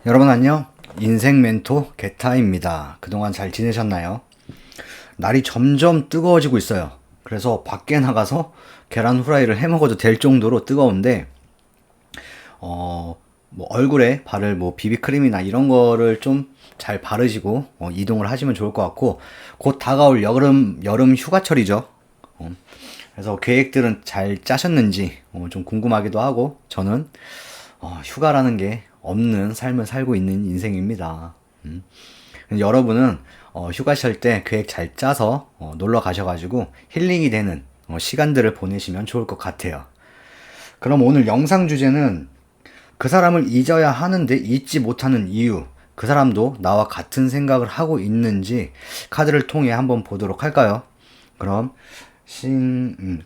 여러분 안녕. 인생 멘토 게타입니다. 그동안 잘 지내셨나요? 날이 점점 뜨거워지고 있어요. 그래서 밖에 나가서 계란 후라이를 해 먹어도 될 정도로 뜨거운데 뭐 얼굴에 바를 뭐 비비크림이나 이런 거를 좀 잘 바르시고 이동을 하시면 좋을 것 같고, 곧 다가올 여름 휴가철이죠. 그래서 계획들은 잘 짜셨는지 좀 궁금하기도 하고, 저는 휴가라는 게 없는 삶을 살고 있는 인생입니다. 여러분은 휴가철 때 계획 잘 짜서 놀러 가셔가지고 힐링이 되는 시간들을 보내시면 좋을 것 같아요. 그럼 오늘 영상 주제는 그 사람을 잊어야 하는데 잊지 못하는 이유, 그 사람도 나와 같은 생각을 하고 있는지 카드를 통해 한번 보도록 할까요? 그럼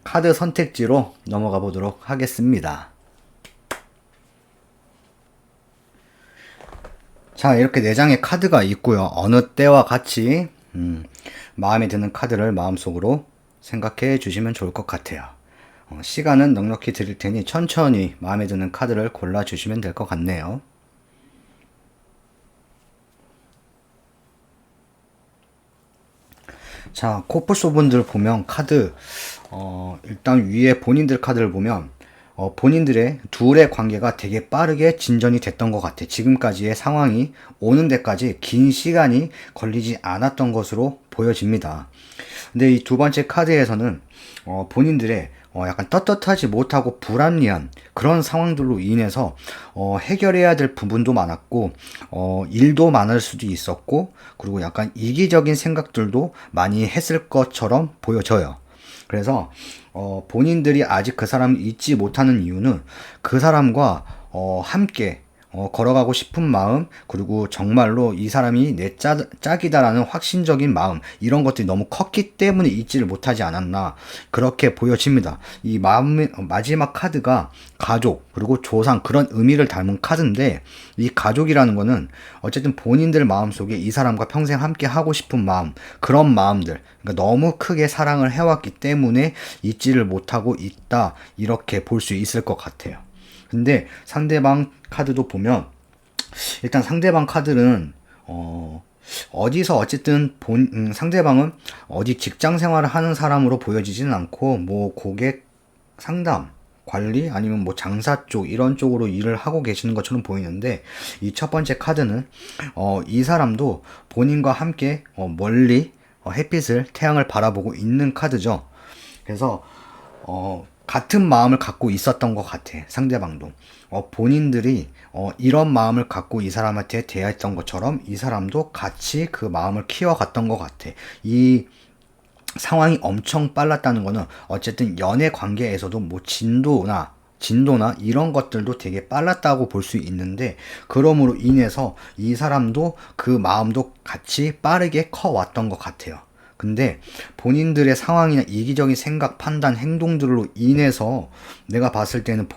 카드 선택지로 넘어가 보도록 하겠습니다. 자, 이렇게 4장의 카드가 있고요. 어느 때와 같이 마음에 드는 카드를 마음속으로 생각해 주시면 좋을 것 같아요. 시간은 넉넉히 드릴 테니 천천히 마음에 드는 카드를 골라 주시면 될 것 같네요. 자, 코뿔소 분들 보면 카드, 일단 위에 본인들 카드를 보면, 본인들의 둘의 관계가 되게 빠르게 진전이 됐던 것 같아. 지금까지의 상황이 오는 데까지 긴 시간이 걸리지 않았던 것으로 보여집니다. 근데 이 두 번째 카드에서는, 본인들의 약간 떳떳하지 못하고 불합리한 그런 상황들로 인해서 해결해야 될 부분도 많았고, 일도 많을 수도 있었고, 그리고 약간 이기적인 생각들도 많이 했을 것처럼 보여져요. 그래서 본인들이 아직 그 사람을 잊지 못하는 이유는 그 사람과 함께 걸어가고 싶은 마음, 그리고 정말로 이 사람이 내 짝이다라는 확신적인 마음, 이런 것들이 너무 컸기 때문에 잊지를 못하지 않았나, 그렇게 보여집니다. 이 마지막 카드가 가족, 그리고 조상, 그런 의미를 담은 카드인데, 이 가족이라는 거는 어쨌든 본인들 마음속에 이 사람과 평생 함께 하고 싶은 마음, 그런 마음들, 그러니까 너무 크게 사랑을 해왔기 때문에 잊지를 못하고 있다, 이렇게 볼 수 있을 것 같아요. 근데 상대방 카드도 보면, 일단 상대방 카드는 어디서 어쨌든 상대방은 어디 직장 생활을 하는 사람으로 보여지지는 않고, 뭐 고객 상담 관리 아니면 뭐 장사 쪽 이런 쪽으로 일을 하고 계시는 것처럼 보이는데, 이 첫 번째 카드는 이 사람도 본인과 함께 멀리 햇빛을, 태양을 바라보고 있는 카드죠. 그래서 같은 마음을 갖고 있었던 것 같아. 상대방도 본인들이 이런 마음을 갖고 이 사람한테 대했던 것처럼 이 사람도 같이 그 마음을 키워갔던 것 같아. 이 상황이 엄청 빨랐다는 거는 어쨌든 연애 관계에서도 뭐 진도나 이런 것들도 되게 빨랐다고 볼 수 있는데, 그럼으로 인해서 이 사람도 그 마음도 같이 빠르게 커왔던 것 같아요. 근데 본인들의 상황이나 이기적인 생각, 판단, 행동들로 인해서 내가 봤을 때는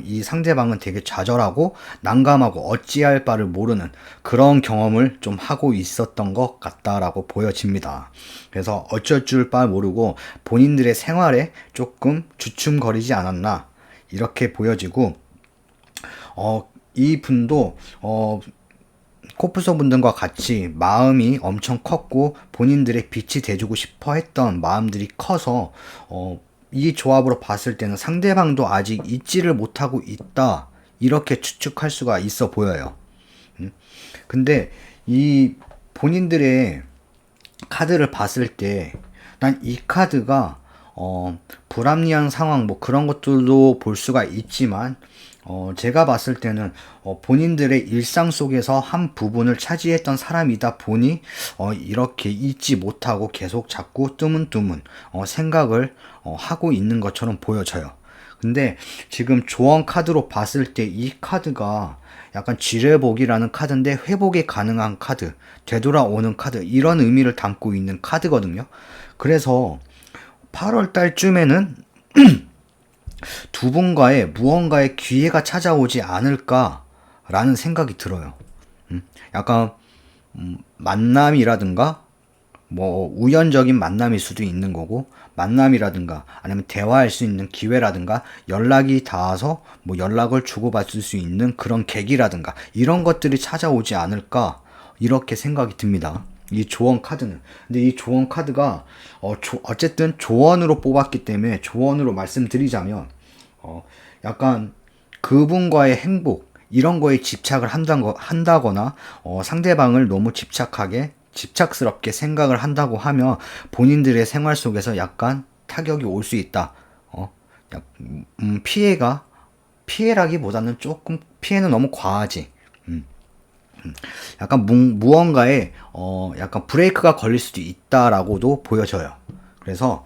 이 상대방은 되게 좌절하고 난감하고 어찌할 바를 모르는 그런 경험을 좀 하고 있었던 것 같다라고 보여집니다. 그래서 어쩔 줄 바 모르고 본인들의 생활에 조금 주춤거리지 않았나, 이렇게 보여지고, 이 분도 코뿔소 분들과 같이 마음이 엄청 컸고 본인들의 빛이 돼주고 싶어 했던 마음들이 커서 이 조합으로 봤을 때는 상대방도 아직 잊지를 못하고 있다, 이렇게 추측할 수가 있어 보여요. 근데 이 본인들의 카드를 봤을 때 난 이 카드가 불합리한 상황 뭐 그런 것들도 볼 수가 있지만, 제가 봤을 때는 본인들의 일상 속에서 한 부분을 차지했던 사람이다 보니 이렇게 잊지 못하고 계속 자꾸 뜨문뜨문 생각을 하고 있는 것처럼 보여져요. 근데 지금 조언 카드로 봤을 때 이 카드가 약간 지뢰복이라는 카드인데, 회복이 가능한 카드, 되돌아오는 카드, 이런 의미를 담고 있는 카드거든요. 그래서 8월 달쯤에는 두 분과의 무언가의 기회가 찾아오지 않을까라는 생각이 들어요. 약간 만남이라든가 뭐 우연적인 만남일 수도 있는 거고, 만남이라든가 아니면 대화할 수 있는 기회라든가 연락이 닿아서 뭐 연락을 주고받을 수 있는 그런 계기라든가 이런 것들이 찾아오지 않을까 이렇게 생각이 듭니다. 이 조언 카드는. 근데 이 조언 카드가 어쨌든 조언으로 뽑았기 때문에 조언으로 말씀드리자면 약간 그분과의 행복 이런 거에 집착을 한다거나 상대방을 너무 집착스럽게 생각을 한다고 하면 본인들의 생활 속에서 약간 타격이 올 수 있다. 피해라기보다는 조금 피해는 너무 과하지. 약간 무언가에 약간 브레이크가 걸릴 수도 있다라고도 보여져요. 그래서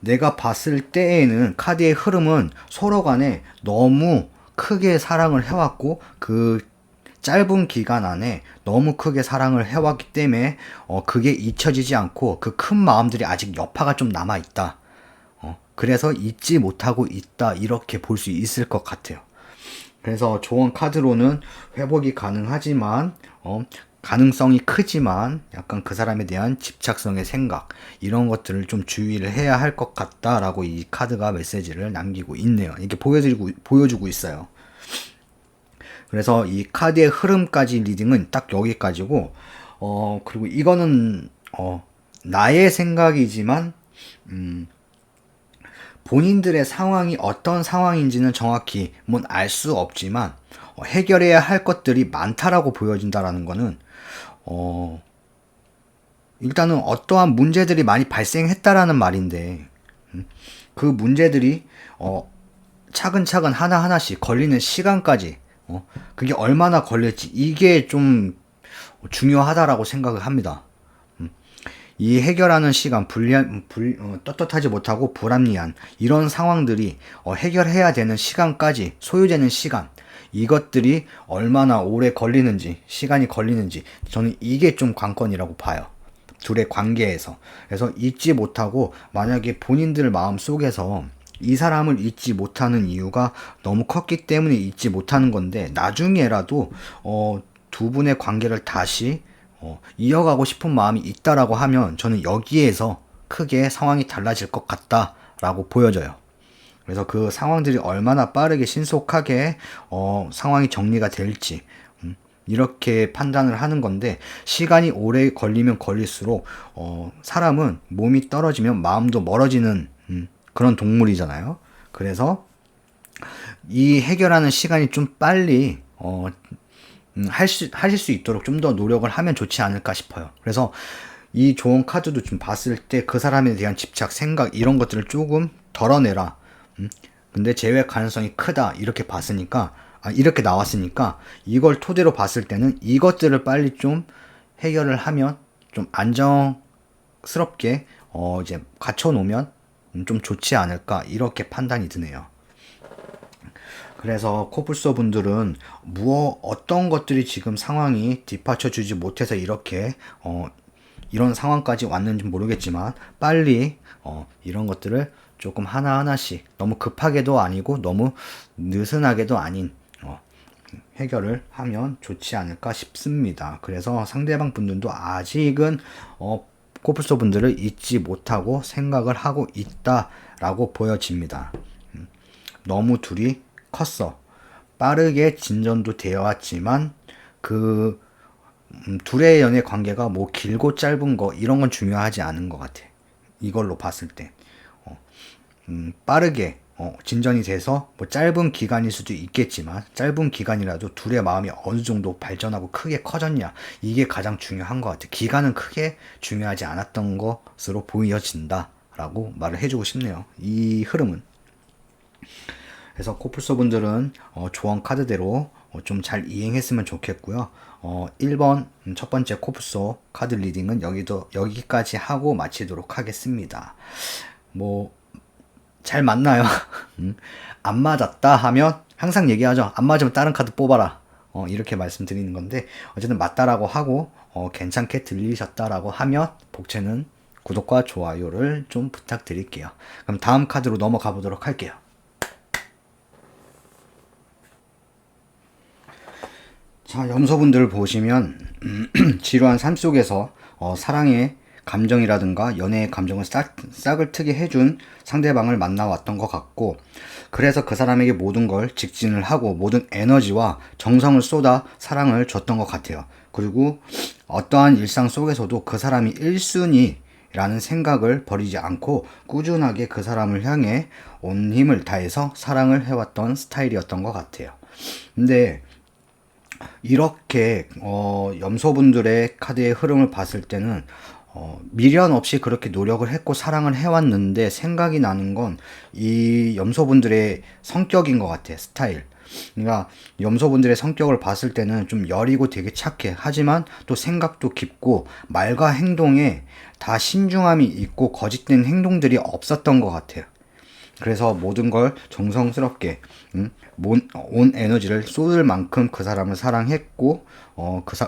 내가 봤을 때에는 카드의 흐름은 서로 간에 너무 크게 사랑을 해왔고 그 짧은 기간 안에 너무 크게 사랑을 해왔기 때문에 그게 잊혀지지 않고 그 큰 마음들이 아직 여파가 좀 남아 있다. 그래서 잊지 못하고 있다 이렇게 볼 수 있을 것 같아요. 그래서 조언 카드로는 회복이 가능하지만 가능성이 크지만 약간 그 사람에 대한 집착성의 생각 이런 것들을 좀 주의를 해야 할 것 같다라고 이 카드가 메시지를 남기고 있네요. 이렇게 보여주고 있어요. 그래서 이 카드의 흐름까지 리딩은 딱 여기까지고 그리고 이거는 나의 생각이지만 본인들의 상황이 어떤 상황인지는 정확히 알 수 없지만 해결해야 할 것들이 많다라고 보여진다라는 거는 일단은 어떠한 문제들이 많이 발생했다라는 말인데 그 문제들이 차근차근 하나하나씩 걸리는 시간까지 그게 얼마나 걸릴지 이게 좀 중요하다라고 생각을 합니다. 이 해결하는 시간, 떳떳하지 못하고 불합리한 이런 상황들이 해결해야 되는 시간까지 소요되는 시간 이것들이 얼마나 오래 걸리는지 시간이 걸리는지 저는 이게 좀 관건이라고 봐요. 둘의 관계에서. 그래서 잊지 못하고 만약에 본인들 마음 속에서 이 사람을 잊지 못하는 이유가 너무 컸기 때문에 잊지 못하는 건데 나중에라도 두 분의 관계를 다시 이어가고 싶은 마음이 있다라고 하면 저는 여기에서 크게 상황이 달라질 것 같다라고 보여져요. 그래서 그 상황들이 얼마나 빠르게 신속하게 상황이 정리가 될지 이렇게 판단을 하는 건데 시간이 오래 걸리면 걸릴수록 사람은 몸이 떨어지면 마음도 멀어지는 그런 동물이잖아요. 그래서 이 해결하는 시간이 좀 빨리 하실 수 있도록 좀 더 노력을 하면 좋지 않을까 싶어요. 그래서 이 조언 카드도 좀 봤을 때 그 사람에 대한 집착, 생각 이런 것들을 조금 덜어내라. 근데 재회 가능성이 크다 이렇게 봤으니까 이렇게 나왔으니까 이걸 토대로 봤을 때는 이것들을 빨리 좀 해결을 하면 좀 안정스럽게 이제 갖춰 놓으면 좀 좋지 않을까 이렇게 판단이 드네요. 그래서 코뿔소 분들은 어떤 것들이 지금 상황이 뒷받쳐 주지 못해서 이렇게 이런 상황까지 왔는지 모르겠지만 빨리 이런 것들을 조금 하나하나씩 너무 급하게도 아니고 너무 느슨하게도 아닌 해결을 하면 좋지 않을까 싶습니다. 그래서 상대방 분들도 아직은 코뿔소 분들을 잊지 못하고 생각을 하고 있다라고 보여집니다. 너무 둘이 컸어. 빠르게 진전도 되어 왔지만 그 둘의 연애 관계가 뭐 길고 짧은 거 이런 건 중요하지 않은 것 같아. 이걸로 봤을 때 빠르게 진전이 돼서 뭐 짧은 기간일 수도 있겠지만 짧은 기간이라도 둘의 마음이 어느 정도 발전하고 크게 커졌냐 이게 가장 중요한 것 같아. 기간은 크게 중요하지 않았던 것으로 보여진다라고 말을 해주고 싶네요. 이 흐름은. 그래서 코뿔소 분들은 조언 카드대로 좀 잘 이행했으면 좋겠고요. 1번 첫 번째 코뿔소 카드 리딩은 여기까지 하고 마치도록 하겠습니다. 뭐 잘 맞나요? 안 맞았다 하면 항상 얘기하죠. 안 맞으면 다른 카드 뽑아라. 이렇게 말씀드리는 건데 어쨌든 맞다라고 하고 괜찮게 들리셨다라고 하면 복채는 구독과 좋아요를 좀 부탁드릴게요. 그럼 다음 카드로 넘어가 보도록 할게요. 자, 염소분들 보시면 지루한 삶 속에서 사랑에 감정이라든가 연애의 감정을 싹을 트게 해준 상대방을 만나왔던 것 같고, 그래서 그 사람에게 모든 걸 직진을 하고 모든 에너지와 정성을 쏟아 사랑을 줬던 것 같아요. 그리고 어떠한 일상 속에서도 그 사람이 1순위라는 생각을 버리지 않고 꾸준하게 그 사람을 향해 온 힘을 다해서 사랑을 해왔던 스타일이었던 것 같아요. 근데 이렇게 염소분들의 카드의 흐름을 봤을 때는 미련 없이 그렇게 노력을 했고 사랑을 해왔는데 생각이 나는 건 이 염소분들의 성격인 것 같아, 스타일. 그러니까 염소분들의 성격을 봤을 때는 좀 여리고 되게 착해. 하지만 또 생각도 깊고 말과 행동에 다 신중함이 있고 거짓된 행동들이 없었던 것 같아요. 그래서 모든 걸 정성스럽게 온 에너지를 쏟을 만큼 그 사람을 사랑했고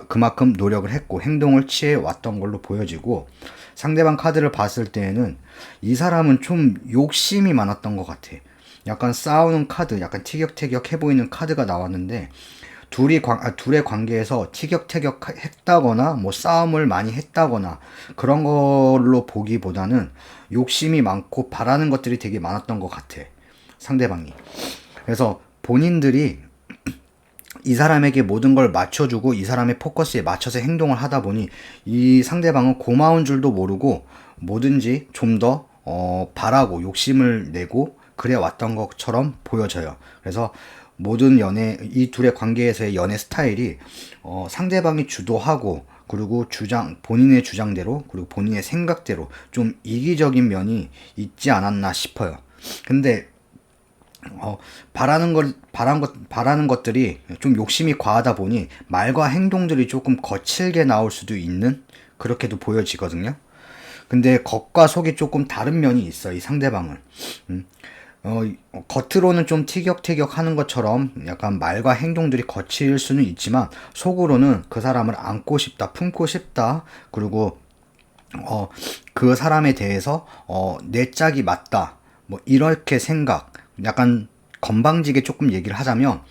그만큼 노력을 했고 행동을 취해 왔던 걸로 보여지고, 상대방 카드를 봤을 때에는 이 사람은 좀 욕심이 많았던 것 같아. 약간 싸우는 카드, 약간 티격태격 해 보이는 카드가 나왔는데 둘의 관계에서 티격태격 했다거나 뭐 싸움을 많이 했다거나 그런 걸로 보기보다는 욕심이 많고 바라는 것들이 되게 많았던 것 같아, 상대방이. 그래서 본인들이 이 사람에게 모든 걸 맞춰주고 이 사람의 포커스에 맞춰서 행동을 하다 보니 이 상대방은 고마운 줄도 모르고 뭐든지 좀 더 바라고 욕심을 내고 그래 왔던 것처럼 보여져요. 그래서 모든 이 둘의 관계에서의 연애 스타일이 상대방이 주도하고 그리고 본인의 주장대로 그리고 본인의 생각대로 좀 이기적인 면이 있지 않았나 싶어요. 근데 바라는 것들이 좀 욕심이 과하다 보니 말과 행동들이 조금 거칠게 나올 수도 있는, 그렇게도 보여지거든요. 근데 겉과 속이 조금 다른 면이 있어, 이 상대방은. 겉으로는 좀 티격태격 하는 것처럼 약간 말과 행동들이 거칠 수는 있지만 속으로는 그 사람을 안고 싶다, 품고 싶다, 그리고 그 사람에 대해서 내 짝이 맞다, 뭐 이렇게 생각, 약간 건방지게 조금 얘기를 하자면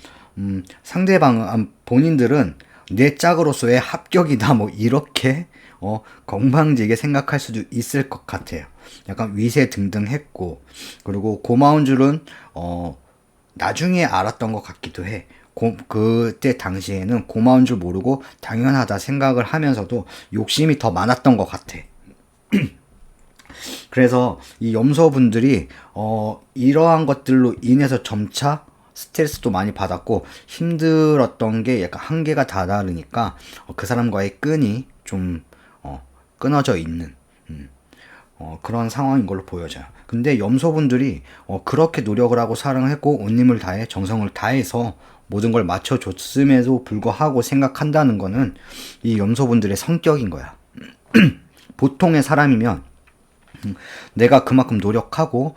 본인들은 내 짝으로서의 합격이다, 뭐 이렇게 건방지게 생각할 수도 있을 것 같아요. 약간 위세등등했고, 그리고 고마운 줄은 나중에 알았던 것 같기도 해. 그때 당시에는 고마운 줄 모르고 당연하다 생각을 하면서도 욕심이 더 많았던 것 같아. 그래서 이 염소분들이 이러한 것들로 인해서 점차 스트레스도 많이 받았고 힘들었던 게 약간 한계가 다다르니까 그 사람과의 끈이 좀 끊어져 있는 그런 상황인 걸로 보여져요. 근데 염소분들이 그렇게 노력을 하고 사랑을 했고 온 힘을 다해 정성을 다해서 모든 걸 맞춰줬음에도 불구하고 생각한다는 거는 이 염소분들의 성격인 거야. 보통의 사람이면 내가 그만큼 노력하고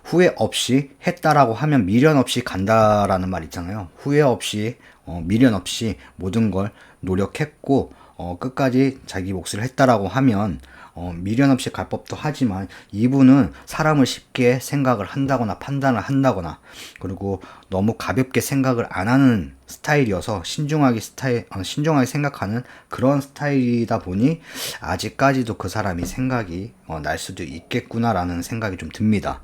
후회 없이 했다라고 하면 미련 없이 간다라는 말 있잖아요. 후회 없이 미련 없이 모든 걸 노력했고 끝까지 자기 몫을 했다라고 하면 미련 없이 갈 법도 하지만, 이분은 사람을 쉽게 생각을 한다거나 판단을 한다거나 그리고 너무 가볍게 생각을 안 하는 스타일이어서 신중하게 생각하는 그런 스타일이다 보니 아직까지도 그 사람이 생각이 날 수도 있겠구나라는 생각이 좀 듭니다.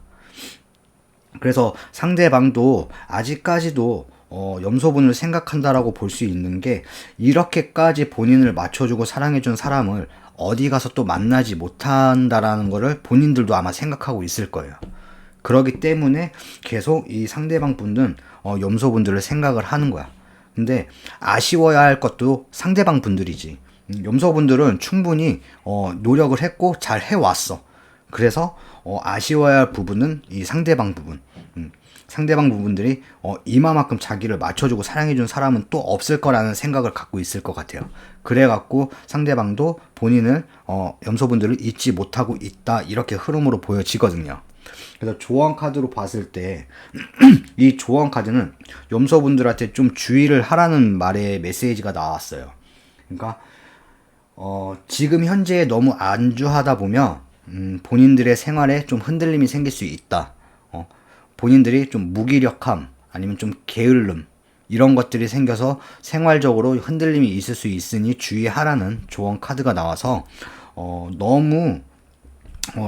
그래서 상대방도 아직까지도 염소분을 생각한다라고 볼 수 있는 게, 이렇게까지 본인을 맞춰주고 사랑해준 사람을 어디 가서 또 만나지 못한다라는 거를 본인들도 아마 생각하고 있을 거예요. 그러기 때문에 계속 이 상대방 분들은 염소분들을 생각을 하는 거야. 근데 아쉬워야 할 것도 상대방 분들이지. 염소분들은 충분히 노력을 했고 잘 해왔어. 그래서 아쉬워야 할 부분은 이 상대방 부분. 상대방 부분들이 이마만큼 자기를 맞춰주고 사랑해준 사람은 또 없을 거라는 생각을 갖고 있을 것 같아요. 그래갖고 상대방도 본인을 염소분들을 잊지 못하고 있다, 이렇게 흐름으로 보여지거든요. 그래서 조언 카드로 봤을 때 이 조언 카드는 염소분들한테 좀 주의를 하라는 말의 메시지가 나왔어요. 그러니까 지금 현재에 너무 안주하다 보면 본인들의 생활에 좀 흔들림이 생길 수 있다. 본인들이 좀 무기력함 아니면 좀 게을름 이런 것들이 생겨서 생활적으로 흔들림이 있을 수 있으니 주의하라는 조언 카드가 나와서 너무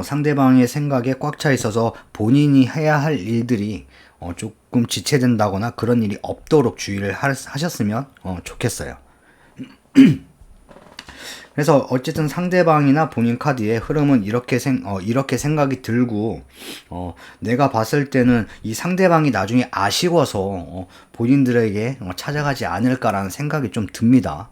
상대방의 생각에 꽉 차 있어서 본인이 해야 할 일들이 조금 지체된다거나 그런 일이 없도록 주의를 하셨으면 좋겠어요. 그래서 어쨌든 상대방이나 본인 카드의 흐름은 이렇게 생각이 들고, 내가 봤을 때는 이 상대방이 나중에 아쉬워서 본인들에게 찾아가지 않을까라는 생각이 좀 듭니다.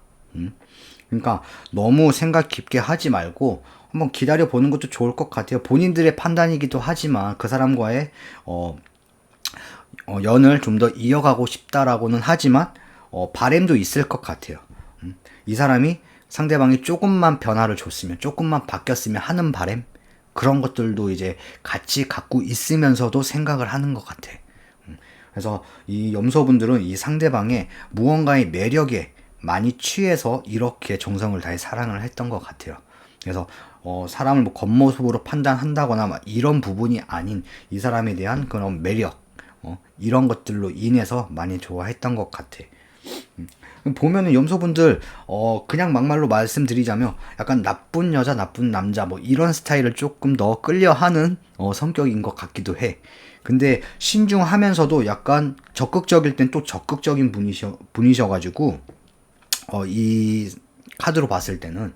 그러니까 너무 생각 깊게 하지 말고 한번 기다려 보는 것도 좋을 것 같아요. 본인들의 판단이기도 하지만 그 사람과의 연을 좀 더 이어가고 싶다라고는 하지만 바램도 있을 것 같아요. 이 사람이 상대방이 조금만 변화를 줬으면, 조금만 바뀌었으면 하는 바램, 그런 것들도 이제 같이 갖고 있으면서도 생각을 하는 것 같아. 그래서 이 염소분들은 이 상대방의 무언가의 매력에 많이 취해서 이렇게 정성을 다해 사랑을 했던 것 같아요. 그래서 사람을 뭐 겉모습으로 판단한다거나 막 이런 부분이 아닌 이 사람에 대한 그런 매력, 이런 것들로 인해서 많이 좋아했던 것 같아. 보면은 염소분들 그냥 막말로 말씀드리자면 약간 나쁜 여자 나쁜 남자 뭐 이런 스타일을 조금 더 끌려하는 성격인 것 같기도 해. 근데 신중하면서도 약간 적극적일 땐 또 적극적인 분이셔가지고 이 카드로 봤을 때는,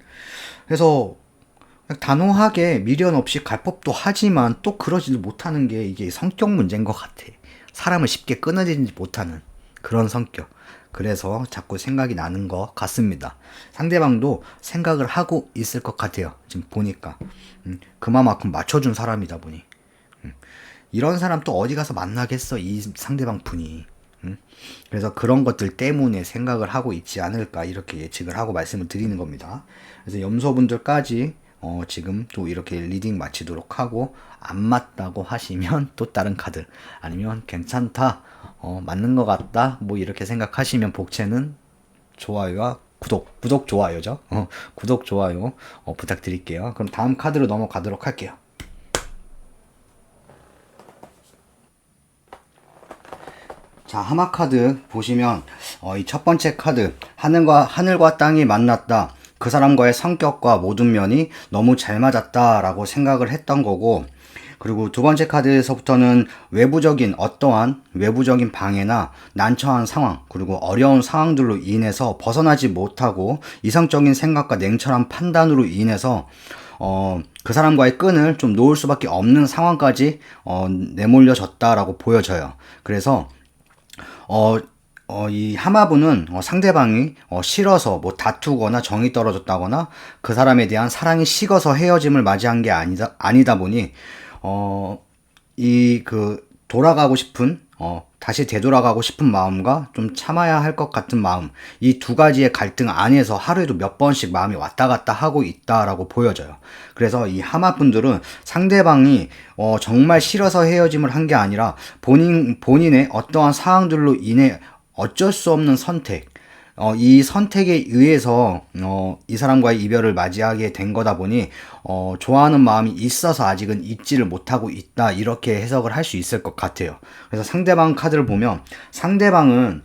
그래서 단호하게 미련 없이 갈 법도 하지만 또 그러지도 못하는 게 이게 성격 문제인 것 같아. 사람을 쉽게 끊어지지 못하는 그런 성격. 그래서 자꾸 생각이 나는 것 같습니다. 상대방도 생각을 하고 있을 것 같아요. 지금 보니까. 그만큼 맞춰준 사람이다 보니. 이런 사람 또 어디 가서 만나겠어, 이 상대방 분이. 그래서 그런 것들 때문에 생각을 하고 있지 않을까, 이렇게 예측을 하고 말씀을 드리는 겁니다. 그래서 염소분들까지 지금 또 이렇게 리딩 마치도록 하고, 안 맞다고 하시면 또 다른 카드, 아니면 괜찮다, 맞는 것 같다, 뭐 이렇게 생각하시면 복채는 좋아요와 구독 좋아요죠. 구독 좋아요 부탁드릴게요. 그럼 다음 카드로 넘어가도록 할게요. 자, 하마 카드 보시면 이 첫 번째 카드, 하늘과 땅이 만났다. 그 사람과의 성격과 모든 면이 너무 잘 맞았다라고 생각을 했던 거고, 그리고 두 번째 카드에서부터는 어떠한 외부적인 방해나 난처한 상황, 그리고 어려운 상황들로 인해서 벗어나지 못하고 이성적인 생각과 냉철한 판단으로 인해서 그 사람과의 끈을 좀 놓을 수밖에 없는 상황까지 내몰려졌다라고 보여져요. 그래서 이 하마부는 상대방이 싫어서 뭐 다투거나 정이 떨어졌다거나 그 사람에 대한 사랑이 식어서 헤어짐을 맞이한 게 아니다 보니 돌아가고 싶은, 다시 되돌아가고 싶은 마음과 좀 참아야 할 것 같은 마음, 이 두 가지의 갈등 안에서 하루에도 몇 번씩 마음이 왔다 갔다 하고 있다라고 보여져요. 그래서 이 하마분들은 상대방이 정말 싫어서 헤어짐을 한 게 아니라 본인의 어떠한 상황들로 인해 어쩔 수 없는 선택, 이 선택에 의해서 이 사람과의 이별을 맞이하게 된 거다 보니 좋아하는 마음이 있어서 아직은 잊지를 못하고 있다, 이렇게 해석을 할 수 있을 것 같아요. 그래서 상대방 카드를 보면 상대방은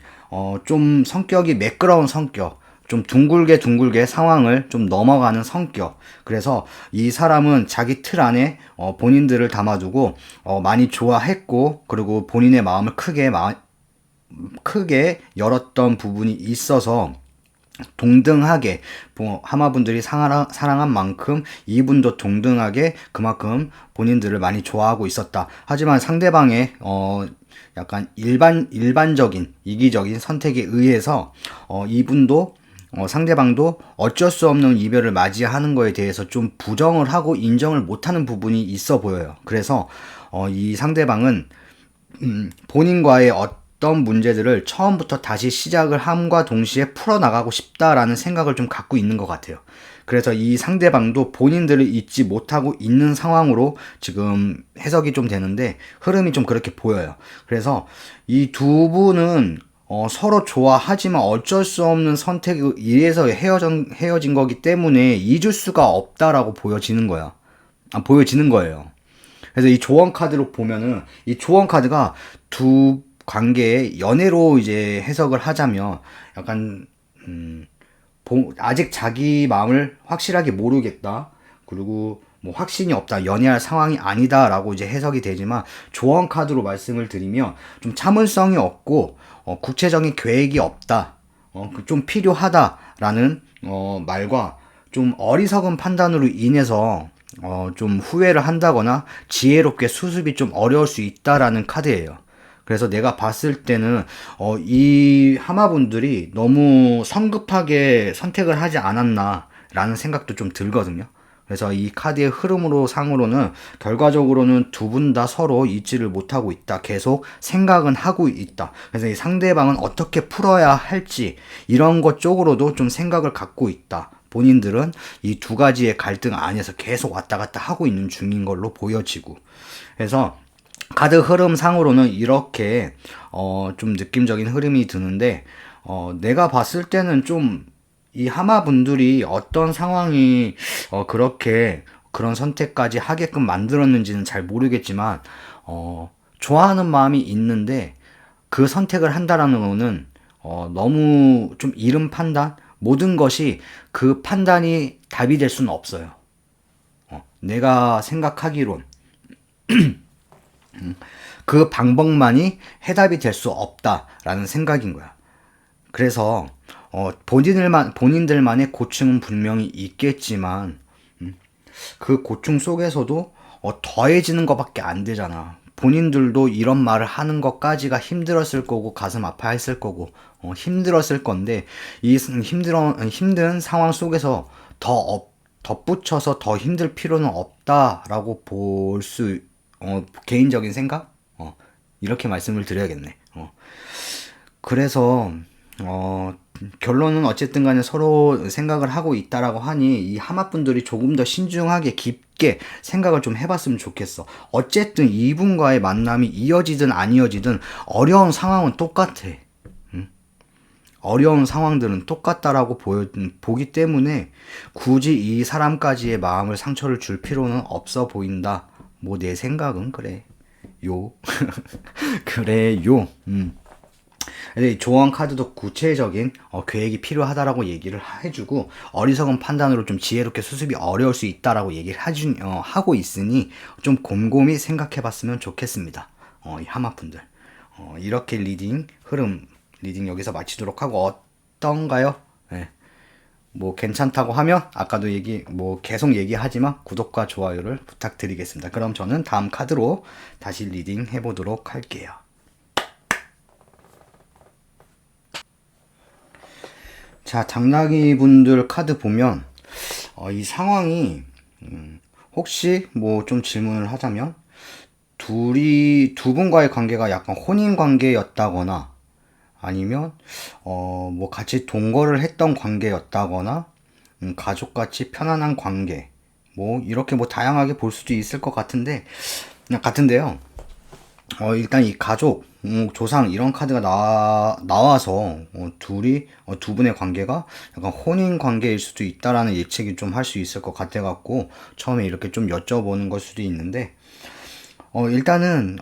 좀 성격이 매끄러운 성격, 좀 둥글게 상황을 좀 넘어가는 성격. 그래서 이 사람은 자기 틀 안에 본인들을 담아두고 많이 좋아했고, 그리고 본인의 마음을 크게 열었던 부분이 있어서 동등하게 하마분들이 사랑한 만큼 이분도 동등하게 그만큼 본인들을 많이 좋아하고 있었다. 하지만 상대방의 약간 일반적인 이기적인 선택에 의해서 상대방도 어쩔 수 없는 이별을 맞이하는 거에 대해서 좀 부정을 하고 인정을 못하는 부분이 있어 보여요. 그래서 이 상대방은 본인과의 어떤 문제들을 처음부터 다시 시작을 함과 동시에 풀어나가고 싶다라는 생각을 좀 갖고 있는 것 같아요. 그래서 이 상대방도 본인들을 잊지 못하고 있는 상황으로 지금 해석이 좀 되는데, 흐름이 좀 그렇게 보여요. 그래서 이 두 분은 서로 좋아하지만 어쩔 수 없는 선택에 의해서 헤어진 거기 때문에 잊을 수가 없다라고 보여지는 거예요. 그래서 이 조언 카드로 보면은, 이 조언 카드가 두 관계의 연애로 이제 해석을 하자면 약간 아직 자기 마음을 확실하게 모르겠다, 그리고 뭐 확신이 없다, 연애할 상황이 아니다라고 이제 해석이 되지만, 조언 카드로 말씀을 드리면 좀 참을성이 없고 구체적인 계획이 없다, 좀 필요하다라는 말과, 좀 어리석은 판단으로 인해서 좀 후회를 한다거나 지혜롭게 수습이 좀 어려울 수 있다라는 카드예요. 그래서 내가 봤을 때는 이 하마분들이 너무 성급하게 선택을 하지 않았나라는 생각도 좀 들거든요. 그래서 이 카드의 흐름으로 상으로는 결과적으로는 두 분 다 서로 잊지를 못하고 있다. 계속 생각은 하고 있다. 그래서 이 상대방은 어떻게 풀어야 할지 이런 것 쪽으로도 좀 생각을 갖고 있다. 본인들은 이 두 가지의 갈등 안에서 계속 왔다 갔다 하고 있는 중인 걸로 보여지고. 그래서 카드 흐름 상으로는 이렇게 좀 느낌적인 흐름이 드는데, 내가 봤을 때는 좀 이 하마분들이 어떤 상황이 그렇게 그런 선택까지 하게끔 만들었는지는 잘 모르겠지만, 좋아하는 마음이 있는데 그 선택을 한다라는 거는 너무 좀 이른 판단? 모든 것이 그 판단이 답이 될 수는 없어요. 내가 생각하기론 그 방법만이 해답이 될 수 없다라는 생각인 거야. 그래서 본인들만의 고충은 분명히 있겠지만, 그 고충 속에서도 더해지는 것밖에 안 되잖아. 본인들도 이런 말을 하는 것까지가 힘들었을 거고 가슴 아파했을 거고 힘들었을 건데, 이 힘든 상황 속에서 덧붙여서 더 힘들 필요는 없다라고 볼 수, 개인적인 생각? 이렇게 말씀을 드려야겠네. 그래서 결론은 어쨌든 간에 서로 생각을 하고 있다라고 하니, 이 하마분들이 조금 더 신중하게 깊게 생각을 좀 해봤으면 좋겠어. 어쨌든 이분과의 만남이 이어지든 안 이어지든 어려운 상황은 똑같아. 어려운 상황들은 똑같다라고 보기 때문에 굳이 이 사람까지의 마음을 상처를 줄 필요는 없어 보인다. 뭐 내 생각은 그래. 요. 그래요. 근데 조언 카드도 구체적인 계획이 필요하다라고 얘기를 해주고, 어리석은 판단으로 좀 지혜롭게 수습이 어려울 수 있다라고 얘기를 하고 있으니 좀 곰곰이 생각해봤으면 좋겠습니다. 이 하마분들. 이렇게 리딩 여기서 마치도록 하고, 어떤가요? 네. 뭐 괜찮다고 하면 아까도 계속 얘기하지만 구독과 좋아요를 부탁드리겠습니다. 그럼 저는 다음 카드로 다시 리딩 해보도록 할게요. 자, 당나귀 분들 카드 보면 이 상황이 혹시 뭐 좀 질문을 하자면, 두 분과의 관계가 약간 혼인 관계였다거나, 아니면 뭐 같이 동거를 했던 관계였다거나, 가족같이 편안한 관계, 뭐 이렇게 뭐 다양하게 볼 수도 있을 것 같은데요. 일단 이 가족, 조상 이런 카드가 나와서 두 분의 관계가 약간 혼인 관계일 수도 있다라는 예측이 좀 할 수 있을 것 같아갖고 처음에 이렇게 좀 여쭤보는 걸 수도 있는데, 일단은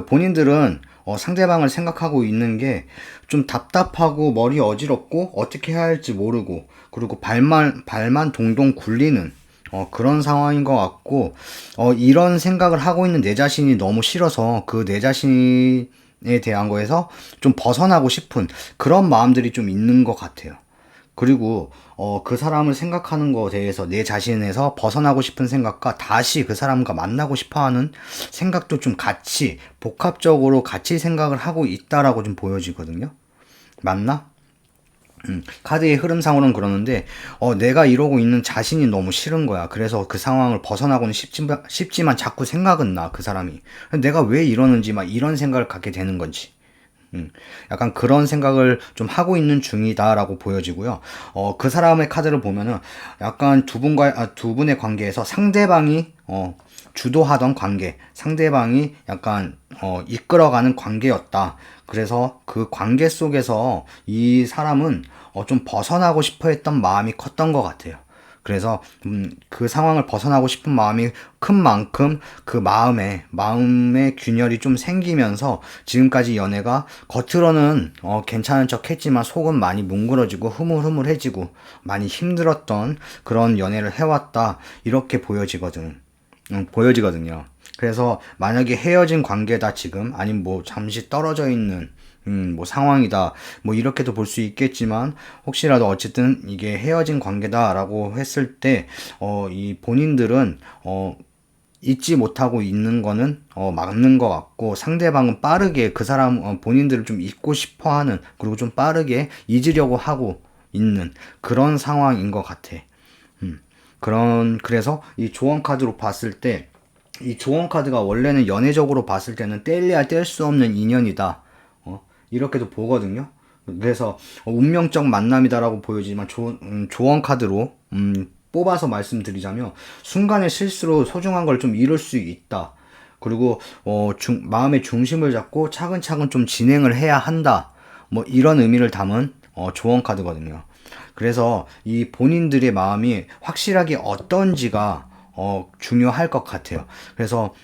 본인들은 상대방을 생각하고 있는 게 좀 답답하고 머리 어지럽고 어떻게 해야 할지 모르고, 그리고 발만 동동 굴리는 그런 상황인 것 같고, 이런 생각을 하고 있는 내 자신이 너무 싫어서 그 내 자신에 대한 거에서 좀 벗어나고 싶은 그런 마음들이 좀 있는 것 같아요. 그리고 그 사람을 생각하는 거에 대해서 내 자신에서 벗어나고 싶은 생각과 다시 그 사람과 만나고 싶어하는 생각도 좀 같이 복합적으로 같이 생각을 하고 있다라고 좀 보여지거든요. 맞나? 카드의 흐름상으로는 그러는데, 내가 이러고 있는 자신이 너무 싫은 거야. 그래서 그 상황을 벗어나고는 싶지만 자꾸 생각은 나, 그 사람이. 내가 왜 이러는지 막 이런 생각을 갖게 되는 건지. 약간 그런 생각을 좀 하고 있는 중이다라고 보여지고요. 그 사람의 카드를 보면은 약간 두 분의 관계에서 상대방이 주도하던 관계, 상대방이 약간 이끌어가는 관계였다. 그래서 그 관계 속에서 이 사람은 좀 벗어나고 싶어 했던 마음이 컸던 것 같아요. 그래서 그 상황을 벗어나고 싶은 마음이 큰 만큼 그 마음의 균열이 좀 생기면서 지금까지 연애가 겉으로는 괜찮은 척 했지만 속은 많이 뭉그러지고 흐물흐물해지고 많이 힘들었던 그런 연애를 해왔다, 이렇게 보여지거든요. 그래서 만약에 헤어진 관계다 지금, 아니면 뭐 잠시 떨어져 있는 뭐 상황이다, 뭐 이렇게도 볼 수 있겠지만, 혹시라도 어쨌든 이게 헤어진 관계다라고 했을 때 이 본인들은 잊지 못하고 있는 거는 맞는 것 같고, 상대방은 빠르게 그 사람 본인들을 좀 잊고 싶어 하는, 그리고 좀 빠르게 잊으려고 하고 있는 그런 상황인 것 같아. 그래서 이 조언 카드로 봤을 때, 이 조언 카드가 원래는 연애적으로 봤을 때는 뗄래야 뗄 수 없는 인연이다, 이렇게도 보거든요. 그래서 운명적 만남이다라고 보여지지만, 조언 카드로 뽑아서 말씀드리자면, 순간의 실수로 소중한 걸 좀 잃을 수 있다. 그리고 마음의 중심을 잡고 차근차근 좀 진행을 해야 한다, 뭐 이런 의미를 담은 조언 카드거든요. 그래서 이 본인들의 마음이 확실하게 어떤지가 중요할 것 같아요. 그래서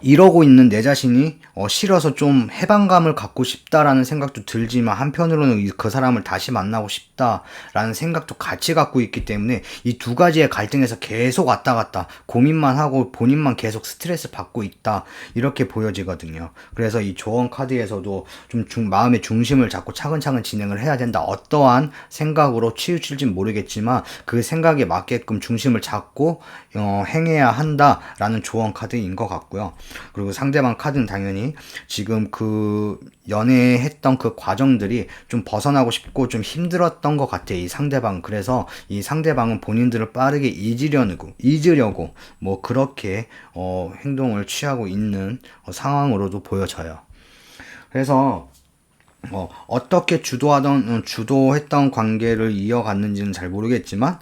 이러고 있는 내 자신이 싫어서 좀 해방감을 갖고 싶다라는 생각도 들지만, 한편으로는 그 사람을 다시 만나고 싶다라는 생각도 같이 갖고 있기 때문에, 이 두 가지의 갈등에서 계속 왔다 갔다 고민만 하고 본인만 계속 스트레스 받고 있다, 이렇게 보여지거든요. 그래서 이 조언 카드에서도 좀 마음의 중심을 잡고 차근차근 진행을 해야 된다, 어떠한 생각으로 치우칠진 모르겠지만 그 생각에 맞게끔 중심을 잡고 행해야 한다라는 조언 카드인 것 같고요. 그리고 상대방 카드는 당연히 지금 그 연애했던 그 과정들이 좀 벗어나고 싶고 좀 힘들었던 것 같아, 이 상대방. 그래서 이 상대방은 본인들을 빠르게 잊으려고 뭐 그렇게 행동을 취하고 있는 상황으로도 보여져요. 그래서 어떻게 주도했던 관계를 이어갔는지는 잘 모르겠지만,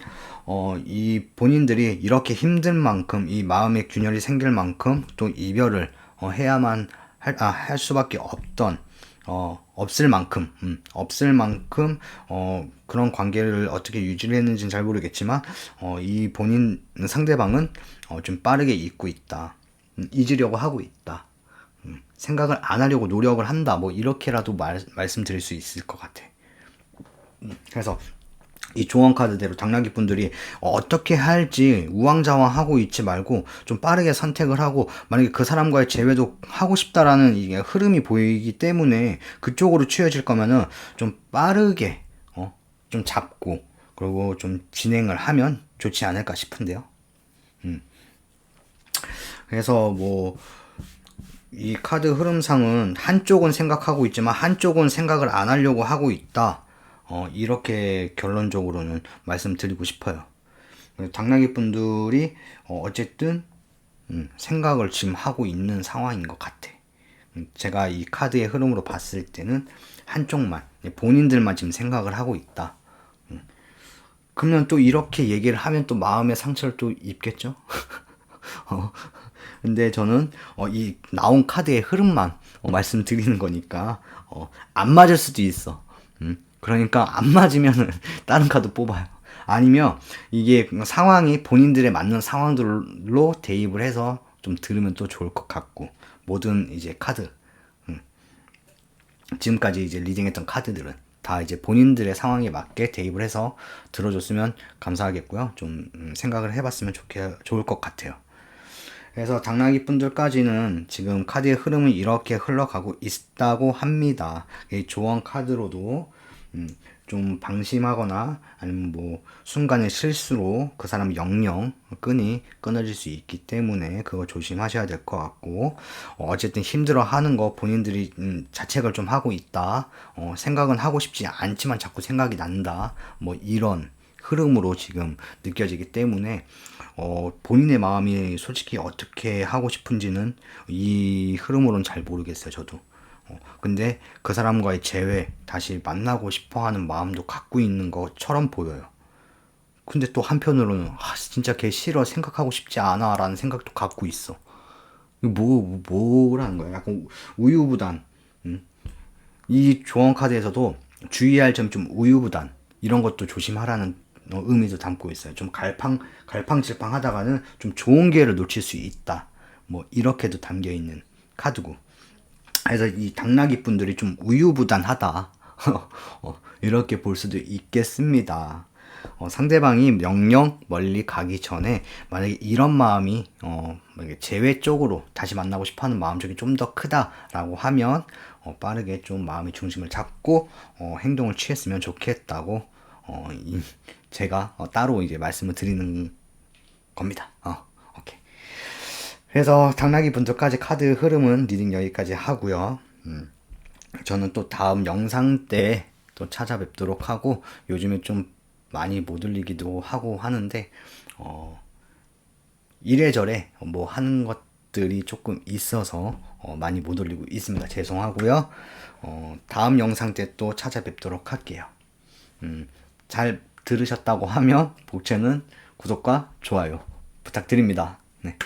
이 본인들이 이렇게 힘든 만큼, 이 마음의 균열이 생길 만큼 또 이별을 해야만 할 수밖에 없을 만큼 그런 관계를 어떻게 유지를 했는지는 잘 모르겠지만, 이 상대방은 좀 빠르게 잊고 있다, 잊으려고 하고 있다, 생각을 안 하려고 노력을 한다, 뭐 이렇게라도 말씀드릴 수 있을 것 같아. 그래서 이 조언 카드대로 당나귀 분들이 어떻게 할지 우왕좌왕하고 있지 말고 좀 빠르게 선택을 하고, 만약에 그 사람과의 재회도 하고 싶다라는 이게 흐름이 보이기 때문에 그쪽으로 치여질 거면은 좀 빠르게 좀 잡고, 그리고 좀 진행을 하면 좋지 않을까 싶은데요. 그래서 뭐 이 카드 흐름상은 한쪽은 생각하고 있지만 한쪽은 생각을 안 하려고 하고 있다, 이렇게 결론적으로는 말씀드리고 싶어요. 당나귀 분들이 어쨌든 생각을 지금 하고 있는 상황인 것 같아. 제가 이 카드의 흐름으로 봤을 때는 한쪽만, 본인들만 지금 생각을 하고 있다. 그러면 또 이렇게 얘기를 하면 또 마음의 상처를 또 입겠죠? 근데 저는 이 나온 카드의 흐름만 말씀드리는 거니까, 안 맞을 수도 있어. 그러니까 안 맞으면은 다른 카드 뽑아요. 아니면 이게 상황이 본인들의 맞는 상황들로 대입을 해서 좀 들으면 또 좋을 것 같고, 모든 이제 카드, 지금까지 이제 리딩했던 카드들은 다 이제 본인들의 상황에 맞게 대입을 해서 들어줬으면 감사하겠고요. 좀 생각을 해봤으면 좋을 것 같아요. 그래서 당나귀 분들까지는 지금 카드의 흐름은 이렇게 흘러가고 있다고 합니다. 이 조언 카드로도 좀 방심하거나 아니면 뭐 순간의 실수로 그 사람 영영 끈이 끊어질 수 있기 때문에 그거 조심하셔야 될 것 같고, 어쨌든 힘들어하는 거 본인들이 자책을 좀 하고 있다, 생각은 하고 싶지 않지만 자꾸 생각이 난다, 뭐 이런 흐름으로 지금 느껴지기 때문에 본인의 마음이 솔직히 어떻게 하고 싶은지는 이 흐름으로는 잘 모르겠어요, 저도. 근데 그 사람과의 재회, 다시 만나고 싶어 하는 마음도 갖고 있는 것처럼 보여요. 근데 또 한편으로는 진짜 걔 싫어, 생각하고 싶지 않아 라는 생각도 갖고 있어. 뭐라는 거야? 약간 우유부단. 이 조언 카드에서도 주의할 점, 좀 우유부단 이런 것도 조심하라는 의미도 담고 있어요. 좀 갈팡질팡 하다가는 좀 좋은 기회를 놓칠 수 있다. 뭐 이렇게도 담겨 있는 카드고. 그래서 이 당나귀 분들이 좀 우유부단하다. 이렇게 볼 수도 있겠습니다. 상대방이 명령 멀리 가기 전에 만약에 이런 마음이 만약에 재회 쪽으로 다시 만나고 싶어하는 마음쪽이 좀 더 크다라고 하면 빠르게 좀 마음의 중심을 잡고 행동을 취했으면 좋겠다고 제가 따로 이제 말씀을 드리는 겁니다. 오케이. 그래서 당나귀 분들까지 카드 흐름은 리딩 여기까지 하고요. 저는 또 다음 영상 때 또 찾아뵙도록 하고, 요즘에 좀 많이 못 올리기도 하고 하는데 이래저래 뭐 하는 것들이 조금 있어서 많이 못 올리고 있습니다. 죄송하고요. 다음 영상 때 또 찾아뵙도록 할게요. 잘 들으셨다고 하면 복채는 구독과 좋아요 부탁드립니다. 네.